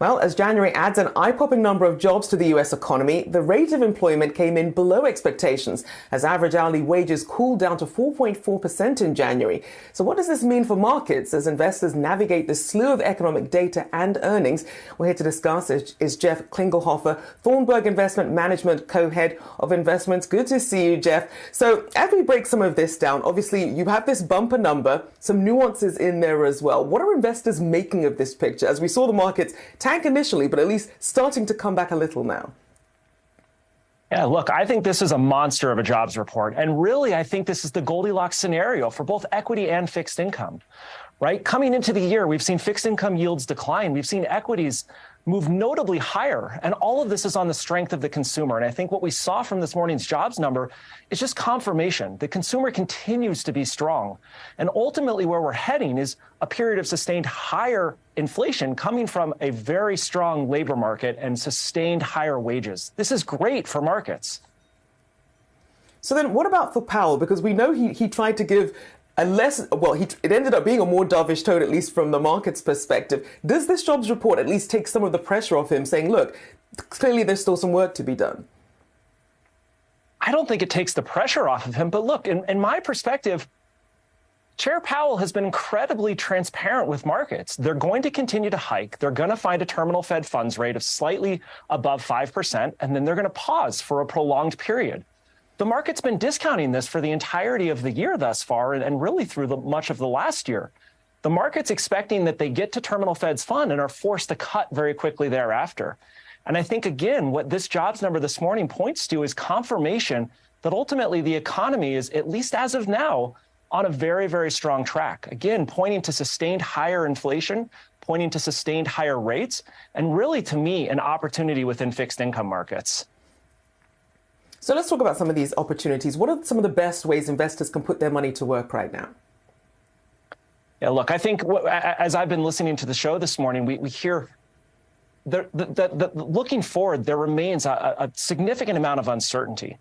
Well, as January adds an eye-popping number of jobs to the US economy, the rate of employment came in below expectations as average hourly wages cooled down to 4.4% in January. So what does this mean for markets as investors navigate this slew of economic data and earnings? We're here to discuss is Jeff Klingelhofer, Thornburg Investment Management Co-Head of Investments. Good to see you, Jeff. So as we break some of this down, obviously you have this bumper number, some nuances in there as well. What are investors making of this picture as we saw the markets tank initially, but at least starting to come back a little now? Yeah, look, I think this is a monster of a jobs report. And really, I think this is the Goldilocks scenario for both equity and fixed income, right? Coming into the year, we've seen fixed income yields decline. We've seen equities move notably higher. And all of this is on the strength of the consumer. And I think what we saw from this morning's jobs number is just confirmation. The consumer continues to be strong. And ultimately, where we're heading is a period of sustained higher inflation coming from a very strong labor market and sustained higher wages. This is great for markets. So then what about for Powell? Because we know he tried to give it ended up being a more dovish tone, at least from the market's perspective. Does this jobs report at least take some of the pressure off him, saying, look, clearly there's still some work to be done? I don't think it takes the pressure off of him. But look, in my perspective, Chair Powell has been incredibly transparent with markets. They're going to continue to hike. They're going to find a terminal Fed funds rate of slightly above 5%, and then they're going to pause for a prolonged period. The market's been discounting this for the entirety of the year thus far, and really through much of the last year. The market's expecting that they get to terminal Fed's fund and are forced to cut very quickly thereafter. And I think, again, what this jobs number this morning points to is confirmation that ultimately the economy is, at least as of now, on a very, very strong track. Again, pointing to sustained higher inflation, pointing to sustained higher rates, and really, to me, an opportunity within fixed income markets. So let's talk about some of these opportunities. What are some of the best ways investors can put their money to work right now? Yeah, look, I think as I've been listening to the show this morning, we hear looking forward, there remains a significant amount of uncertainty.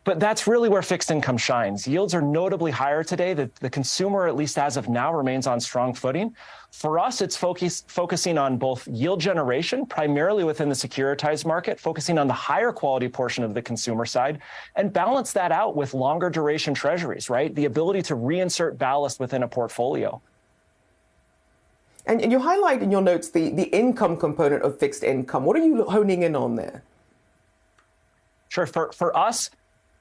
But that's really where fixed income shines. Yields are notably higher today. The consumer, at least as of now, remains on strong footing. For us, it's focusing on both yield generation, primarily within the securitized market, focusing on the higher quality portion of the consumer side, and balance that out with longer duration treasuries, right? The ability to reinsert ballast within a portfolio. And you highlight in your notes the income component of fixed income. What are you honing in on there? Sure. For us,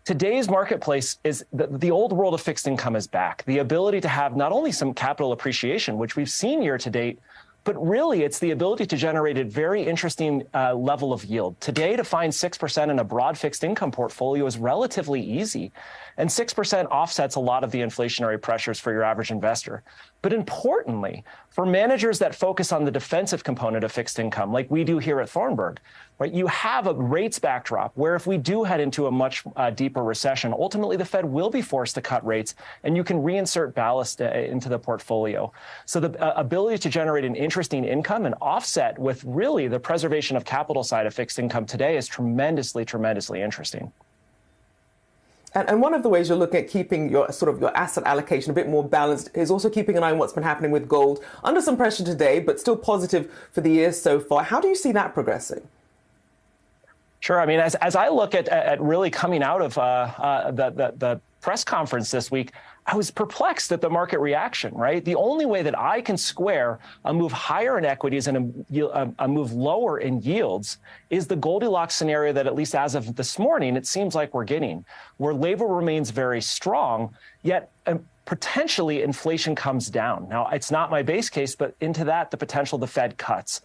today's marketplace is the old world of fixed income is back. The ability to have not only some capital appreciation, which we've seen year to date, but really it's the ability to generate a very interesting level of yield. Today, to find 6% in a broad fixed income portfolio is relatively easy. And 6% offsets a lot of the inflationary pressures for your average investor. But importantly, for managers that focus on the defensive component of fixed income, like we do here at Thornburg, right, you have a rates backdrop where if we do head into a much deeper recession, ultimately the Fed will be forced to cut rates and you can reinsert ballast into the portfolio. So the ability to generate an interesting income and offset with really the preservation of capital side of fixed income today is tremendously, tremendously interesting. And one of the ways you're looking at keeping your asset allocation a bit more balanced is also keeping an eye on what's been happening with gold. Under some pressure today, but still positive for the year so far. How do you see that progressing? Sure. I mean, as I look at really coming out of the press conference this week, I was perplexed at the market reaction, right? The only way that I can square a move higher in equities and a move lower in yields is the Goldilocks scenario that, at least as of this morning, it seems like we're getting, where labor remains very strong, yet potentially inflation comes down. Now, it's not my base case, but into that, the potential the Fed cuts.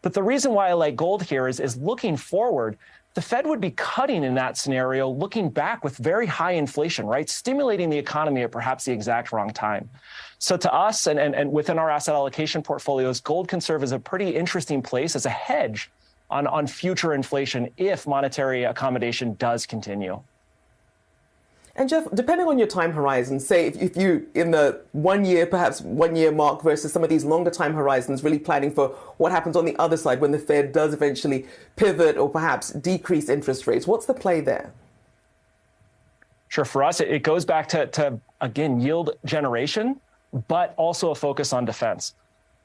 But the reason why I like gold here is looking forward, the Fed would be cutting in that scenario, looking back with very high inflation, right? Stimulating the economy at perhaps the exact wrong time. So to us and within our asset allocation portfolios, gold can serve as a pretty interesting place as a hedge on future inflation if monetary accommodation does continue. And Jeff, depending on your time horizon, say if you in the 1 year, perhaps 1 year mark versus some of these longer time horizons, really planning for what happens on the other side when the Fed does eventually pivot or perhaps decrease interest rates, what's the play there? Sure. For us, it goes back to again, yield generation, but also a focus on defense.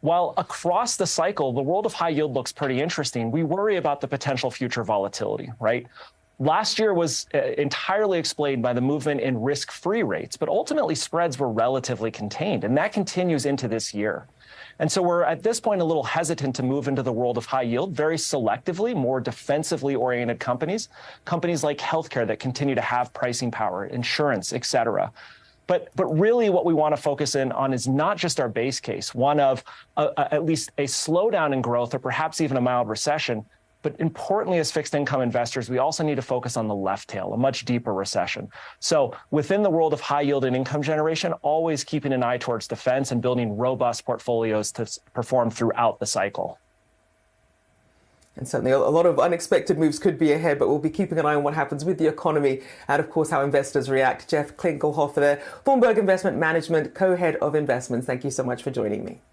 While across the cycle, the world of high yield looks pretty interesting, we worry about the potential future volatility, right? Last year was entirely explained by the movement in risk-free rates, but ultimately spreads were relatively contained, and that continues into this year. And so we're at this point a little hesitant to move into the world of high yield, very selectively, more defensively oriented companies like healthcare that continue to have pricing power, insurance, et cetera. But really what we want to focus in on is not just our base case, one of at least a slowdown in growth or perhaps even a mild recession. But importantly, as fixed income investors, we also need to focus on the left tail, a much deeper recession. So within the world of high yield and income generation, always keeping an eye towards defense and building robust portfolios to perform throughout the cycle. And certainly a lot of unexpected moves could be ahead, but we'll be keeping an eye on what happens with the economy and, of course, how investors react. Jeff Klinkelhofer there, Thornburg Investment Management, co-head of investments. Thank you so much for joining me.